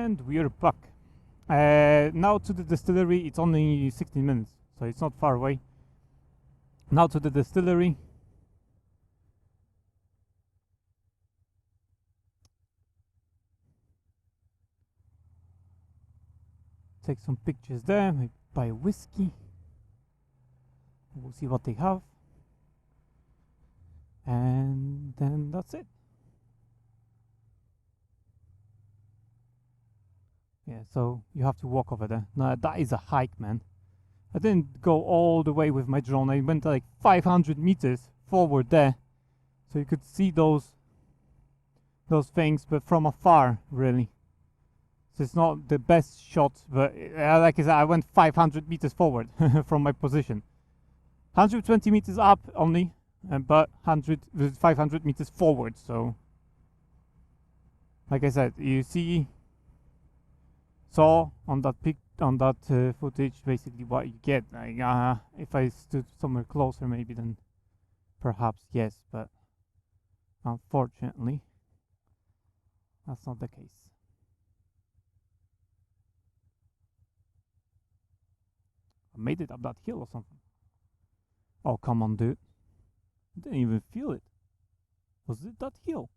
And we're back. Now to the distillery, it's only 16 minutes, so it's not far away. Now to the distillery. Take some pictures there, maybe buy a whiskey. We'll see what they have. And then that's it. Yeah, so you have to walk over there. No, that is a hike, man. I didn't go all the way with my drone. I went like 500 meters forward there, so you could see those things, but from afar, really. So it's not the best shot, but like I said, I went 500 meters forward from my position. 120 meters up only, but 500 meters forward. So, like I said, you saw on that footage basically what you get. Like, if I stood somewhere closer, maybe then perhaps yes, but unfortunately, that's not the case. I made it up that hill or something. Oh, come on, dude. I didn't even feel it. Was it that hill?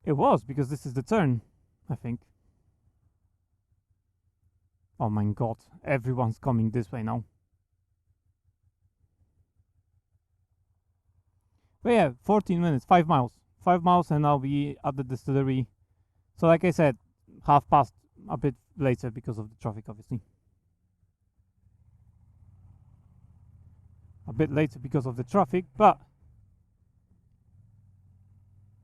It was, because this is the turn, I think. Oh my god, everyone's coming this way now. But yeah, 14 minutes, 5 miles. 5 miles and I'll be at the distillery. So like I said, 1:30, a bit later because of the traffic, obviously. A bit later because of the traffic, but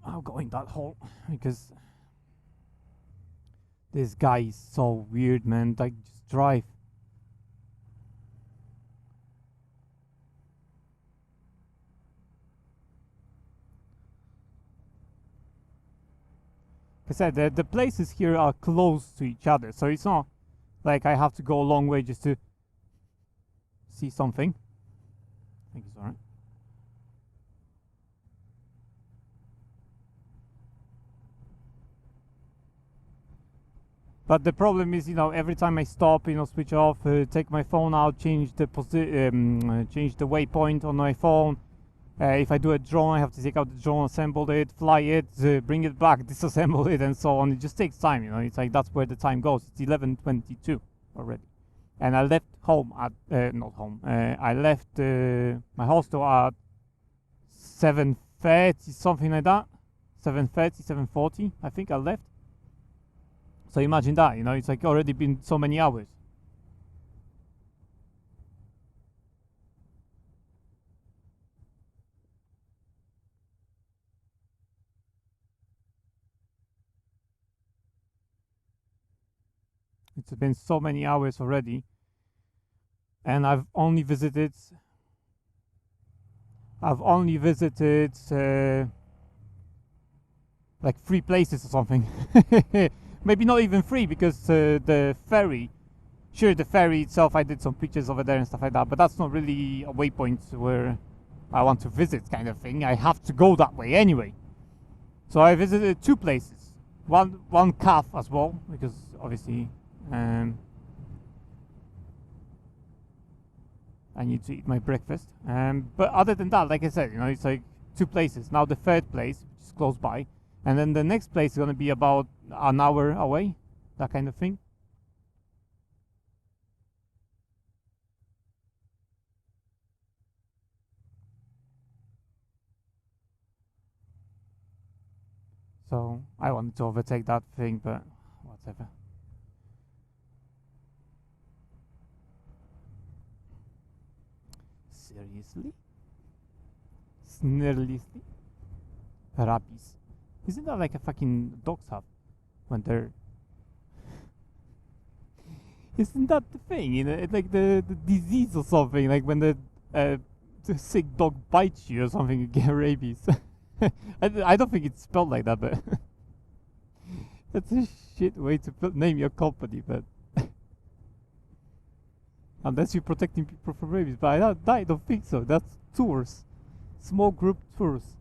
I'll go in that hole because this guy is so weird, man. Like, just drive. Like I said, the places here are close to each other, so it's not like I have to go a long way just to see something. I think it's alright. But the problem is, every time I stop, switch off, take my phone out, change the waypoint on my phone. If I do a drone, I have to take out the drone, assemble it, fly it, bring it back, disassemble it, and so on. It just takes time, It's like that's where the time goes. It's 11:22 already, and I left home at not home. I left my hostel at 7:30, something like that. 7:30, 7:40. I think I left. So imagine that, it's like already been so many hours. It's been so many hours already. And I've only visited like 3 places or something. Maybe not even 3, because the ferry. Sure, the ferry itself, I did some pictures over there and stuff like that, but that's not really a waypoint where I want to visit, kind of thing. I have to go that way anyway. So I visited 2 places. One calf as well, because obviously I need to eat my breakfast. But other than that, like I said, it's like 2 places. Now the 3rd place, which is close by, and then the next place is going to be about an hour away, that kind of thing. So I wanted to overtake that thing, but whatever. Seriously? Seriously? Rabies. Isn't that like a fucking dogs have when they're... Isn't that the thing? It's like the disease or something, like when the sick dog bites you or something, you get rabies. I don't think it's spelled like that, but that's a shit way to name your company, but unless you're protecting people from rabies. But I don't think so. That's tours, small group tours.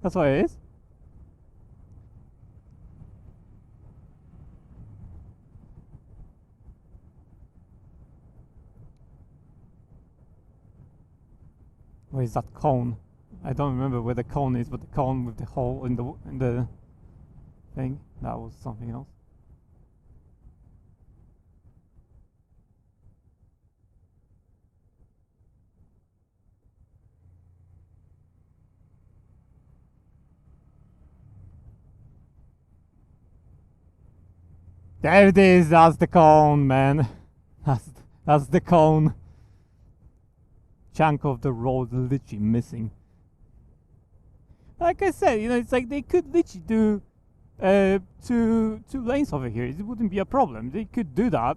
That's what it is. Where is that cone? I don't remember where the cone is, but the cone with the hole in the thing, that was something else. There it is, that's the cone, man. That's the cone. Chunk of the road literally missing. Like I said, it's like they could literally do two lanes over here. It wouldn't be a problem. They could do that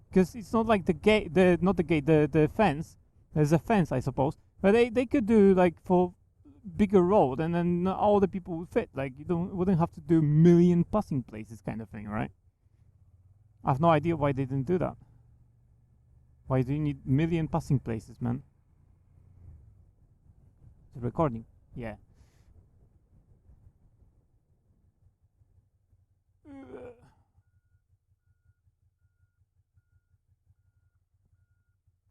because it's not like the gate, not the gate, the fence. There's a fence, I suppose, but they could do like for bigger road, and then all the people would fit. Like wouldn't have to do million passing places kind of thing, right? I have no idea why they didn't do that. Why do you need million passing places, man? The recording, yeah.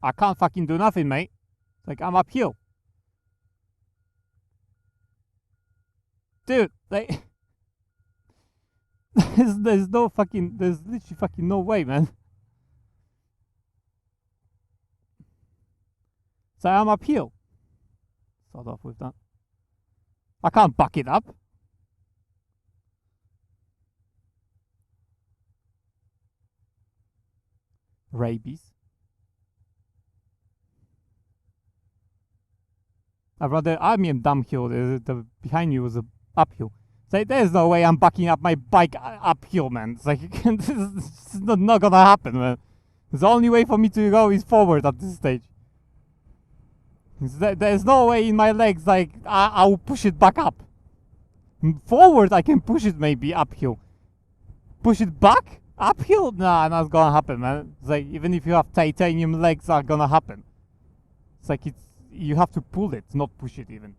I can't fucking do nothing, mate. It's like I'm uphill. Dude, like there's literally fucking no way, man. So I'm uphill. Start off with that. I can't back it up. Rabies. I mean downhill. The behind you was a uphill. So there's no way I'm backing up my bike uphill, man. It's like this is not gonna happen, man. The only way for me to go is forward at this stage. There's no way in my legs like I'll push it back up. Forward I can push it maybe uphill. Push it back uphill? Nah, not gonna happen, man. It's like even if you have titanium legs, are gonna happen. It's like you have to pull it, not push it even.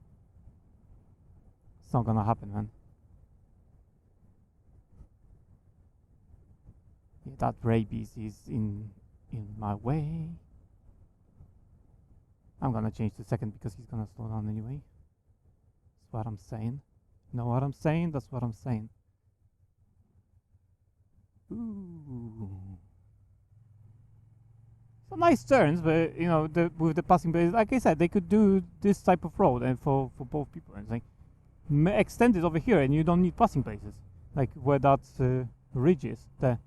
It's not gonna happen, man. Yeah, that rabies is in my way. I'm gonna change the second because he's gonna slow down anyway. That's what I'm saying. You know what I'm saying? That's what I'm saying. Ooh. So nice turns, but with the passing base, like I said, they could do this type of road and for both people. And it's like extend it over here, and you don't need passing places, like where that ridge is. There,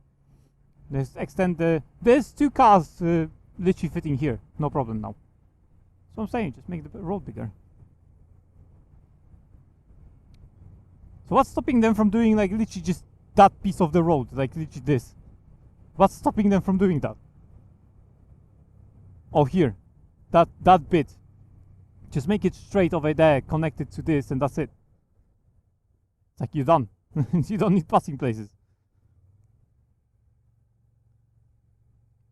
let's extend there's two cars literally fitting here, no problem now. So I'm saying, just make the road bigger. So what's stopping them from doing like literally just that piece of the road, like literally this? What's stopping them from doing that? Oh, here, that bit. Just make it straight over there, connected to this, and that's it. It's like you're done. You don't need passing places.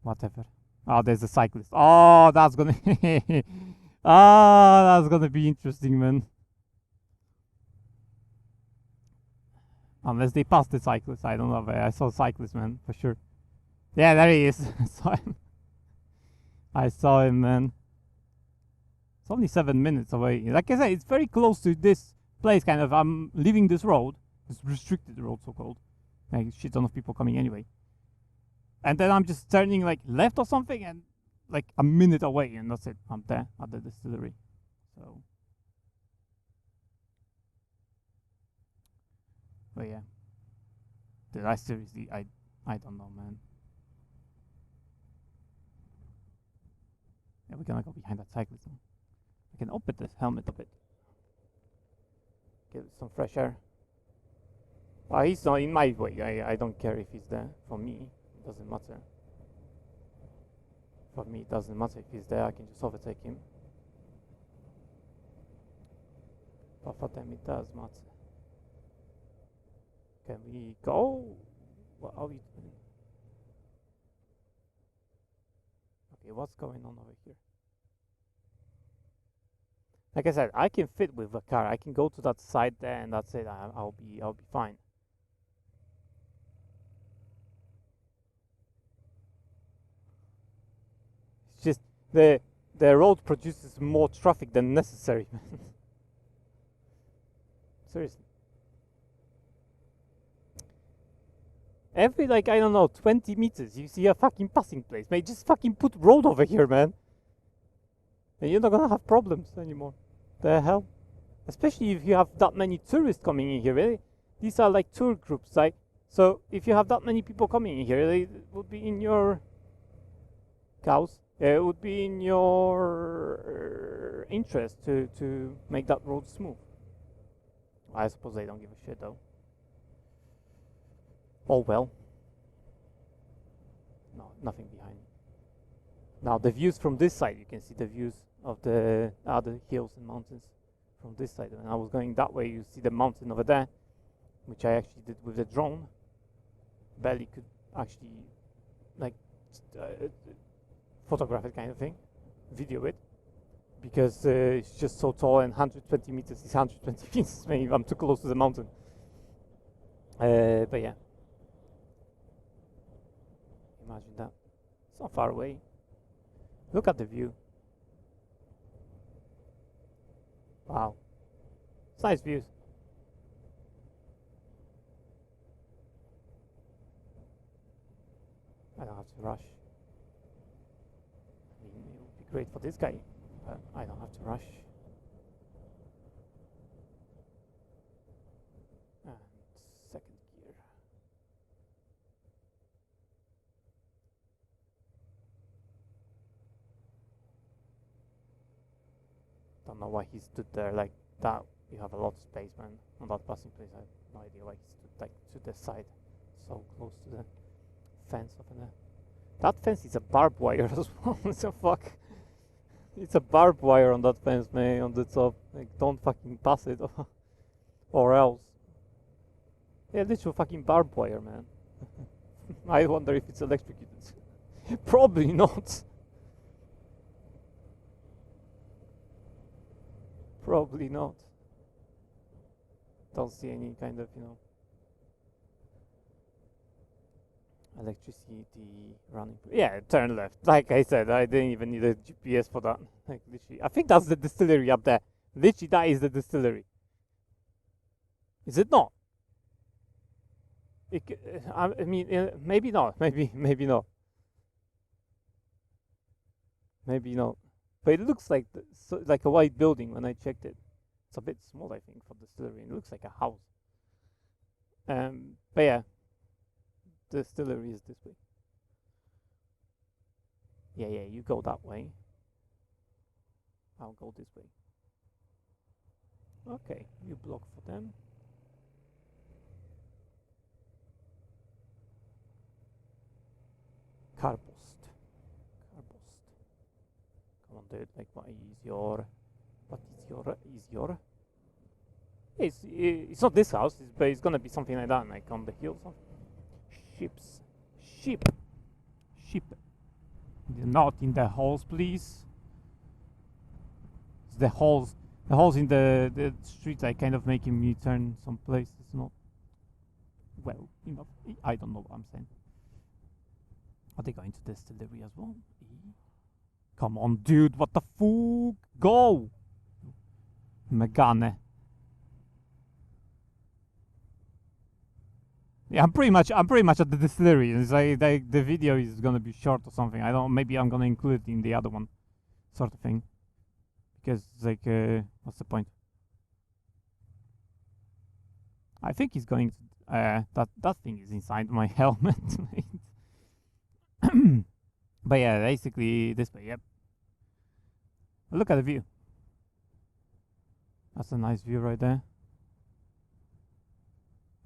Whatever. Oh, there's a cyclist. Oh, that's gonna. That's gonna be interesting, man. Unless they pass the cyclist, I don't know. But I saw a cyclist, man, for sure. Yeah, there he is. I saw him. I saw him, man. It's only 7 minutes away. Like I said, it's very close to this place. Kind of. I'm leaving this road, this restricted road, so called. Like shit ton of people coming anyway. And then I'm just turning like left or something, and like a minute away, and that's it. I'm there at the distillery. So, but yeah, did I seriously? I don't know, man. Yeah, we're gonna go behind that cyclist. I can open the helmet a bit, get some fresh air. Well, he's not in my way. I don't care if he's there. For me, it doesn't matter. For me, it doesn't matter if he's there. I can just overtake him. But for them, it does matter. Can we go? What are we doing? Okay, what's going on over here? Like I said, I can fit with a car. I can go to that side there, and that's it. I'll be fine. It's just the the road produces more traffic than necessary. Seriously. Every, like, I don't know, 20 meters, you see a fucking passing place. Mate, just fucking put road over here, man. And you're not gonna have problems anymore. The hell? Especially if you have that many tourists coming in here, really. These are like tour groups, like, so if you have that many people coming in here, they would be in your cows. It would be in your interest to make that road smooth. I suppose they don't give a shit though. Oh well. No, nothing behind me. Now the views from this side, you can see the views of the other hills and mountains from this side. When I was going that way, you see the mountain over there, which I actually did with the drone. Barely could actually, like, photograph it, kind of thing, video it, because it's just so tall, and 120 meters is 120 meters. Maybe I'm too close to the mountain. But yeah, imagine that. It's not far away. Look at the view. Wow, it's nice views. I don't have to rush. I mean, it would be great for this guy, but I don't have to rush. And second gear. Don't know why he stood there like that. You have a lot of space, man. On that passing place, I have no idea why he stood like to the side, so close to the fence over there. That fence is a barbed wire as well. It's a fuck. It's a barbed wire on that fence, man, on the top. Like, don't fucking pass it, or else. Yeah, literal fucking barbed wire, man. I wonder if it's electrocuted. Probably not. Probably not. Don't see any kind of, electricity running. Yeah, turn left. Like I said, I didn't even need a GPS for that. Like, literally, I think that's the distillery up there. Literally, that is the distillery. Is it not? I mean, maybe not. Maybe not. Maybe not. But it looks like like a white building when I checked it. It's a bit small, I think, for distillery. It looks like a house. But yeah, distillery is this way. Yeah, you go that way. I'll go this way. Okay, you block for them. Carpost. Come on, dude. Like, what is your? It's not this house, but it's gonna be something like that, like on the hill. Sheep. Not in the holes, please. It's the holes in the street, like, kind of making me turn some places not well enough. I don't know what I'm saying. Are they going to the distillery as well? Come on, dude, what the fuck? Go! Megane. Yeah, I'm pretty much at the distillery. It's like the video is gonna be short or something. I don't. Maybe I'm gonna include it in the other one, sort of thing. Because it's like, what's the point? I think he's going to. That thing is inside my helmet. But yeah, basically this way. Yep. Look at the view. That's a nice view right there.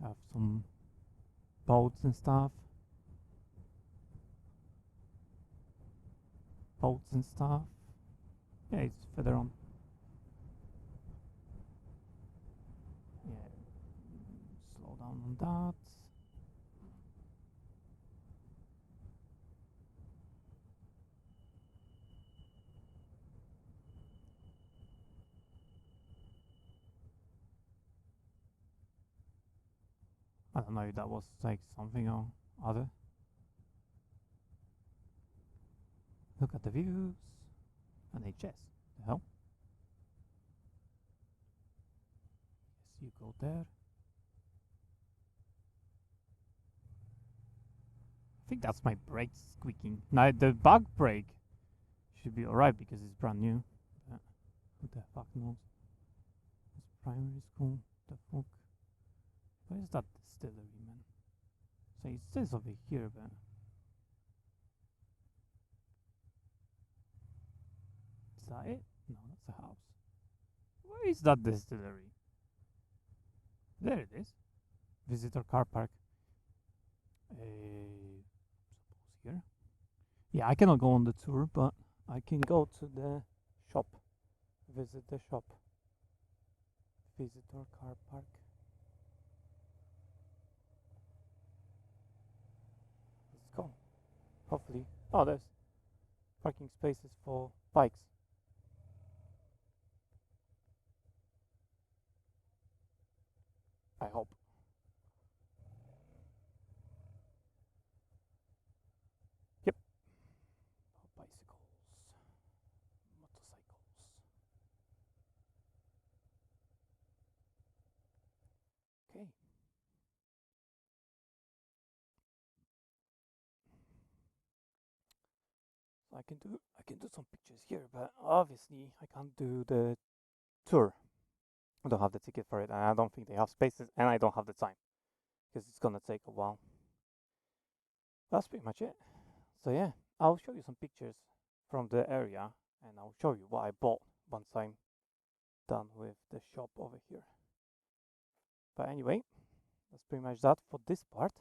I have some boats and stuff. Yeah, it's further on. Yeah, slow down on that. I don't know if that was like something or other. Look at the views. NHS. The hell? Yes, you go there. I think that's my brakes squeaking. Now the bug brake should be alright because it's brand new. But who the fuck knows? It's primary school. The fuck? Where is that distillery, man? So it says over here, but is that it? No, that's a house. Where is that distillery? There it is. Visitor car park. Suppose here. Yeah, I cannot go on the tour, but I can go to the shop. Visit the shop. Visitor car park. Let's go. Hopefully. Oh, there's parking spaces for bikes. I hope. Yep. Bicycles. Motorcycles. Okay. So I can do some pictures here, but obviously I can't do the tour. I don't have the ticket for it, and I don't think they have spaces, and I don't have the time because it's gonna take a while. That's pretty much it. So yeah, I'll show you some pictures from the area, and I'll show you what I bought once I'm done with the shop over here. But anyway, that's pretty much that for this part.